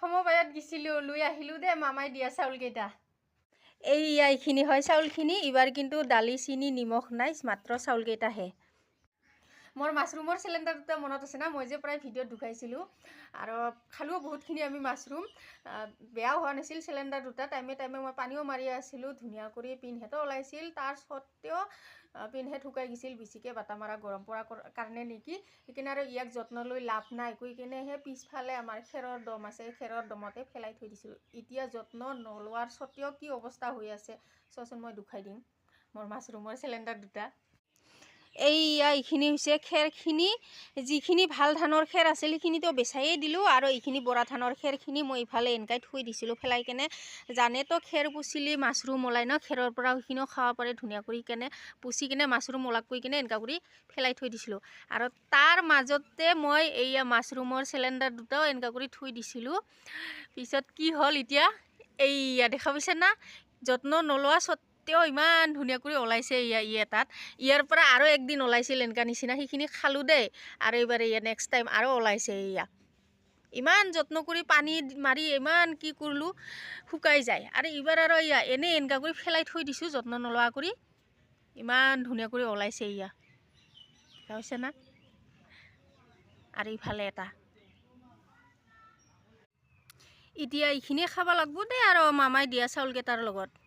সমবায়ত গেছিলো লৈ আহিলো দে মামাই দিয়া চাউলকেইটা এইখিনি হয় চাউলখিনি এবাৰ কিন্তু দালি চিনি নিমখ নাই মাত্ৰ চাউলকেইটাহে মোৰ মাছৰুমৰ চিলিণ্ডাৰ দুটা মনত আছে না মই যে প্ৰায় ভিডিঅ'ত দেখাইছিলোঁ আৰু খালোঁ বহুতখিনি আমি মাছৰুম বেয়াও হোৱা নাছিল চিলিণ্ডাৰ দুটা টাইমে টাইমে মই পানীও মাৰি আছিলোঁ ধুনীয়া কৰি পিনহেতো ওলাইছিল তাৰ সত্ত্বেও পিনহেত শুকাই গৈছিল বেছিকৈ বাটা মাৰা গৰম পৰাৰ কাৰণে নেকি সেইকাৰণে আৰু ইয়াক যত্ন লৈ লাভ নাই কৈ কিনেহে পিছফালে আমাৰ খেৰৰ দম আছে খেৰৰ দমতে পেলাই থৈ দিছিলোঁ এতিয়া যত্ন নলোৱাৰ সত্ত্বেও কি অৱস্থা হৈ আছে চোৱাচোন মই দেখাই দিম মোৰ মাছৰুমৰ চিলিণ্ডাৰ দুটা এইখিনি হৈছে খেৰখিনি যিখিনি ভাল ধানৰ খেৰ আছিল সেইখিনিতো বেচায়ে দিলোঁ আৰু এইখিনি বৰা ধানৰ খেৰখিনি মই ইফালে এনেকৈ থৈ দিছিলোঁ পেলাই কেনে জানেতো খেৰ পুচিলি মাছৰুম ওলাই ন খেৰৰ পৰা সেইখিনিও খাব পাৰে ধুনীয়া কৰি কেনে পুচি কিনে মাছৰুম ওলাক কৰি কিনে এনেকুৱা কৰি পেলাই থৈ দিছিলোঁ আৰু তাৰ মাজতে মই এইয়া মাছৰুমৰ চিলিণ্ডাৰ দুটাও এনেকুৱা কৰি থৈ দিছিলোঁ পিছত কি হ'ল এতিয়া এইয়া দেখা পাইছে না যত্ন নলোৱা তেও ইমান ধুনীয়া কৰি ওলাইছে তাত ইয়াৰ পৰা আৰু একদিন ওলাইছিল এনেকা নিচিনা সেইখিনি খালোঁ দেই আৰু এইবাৰ নেক্সট টাইম আৰু ওলাইছে ইমান যত্ন কৰি পানী মাৰি ইমান কি কৰিলোঁ শুকাই যায় আৰু এইবাৰ আৰু এনেই এনেকা কৰি পেলাই থৈ দিছোঁ যত্ন নলোৱা কৰি ইমান ধুনীয়া কৰি ওলাইছে হৈছে না আৰু ইফালে এটা এতিয়া এইখিনিয়ে খাব লাগিব দেই আৰু মামাই দিয়া চাউলকেইটাৰ লগত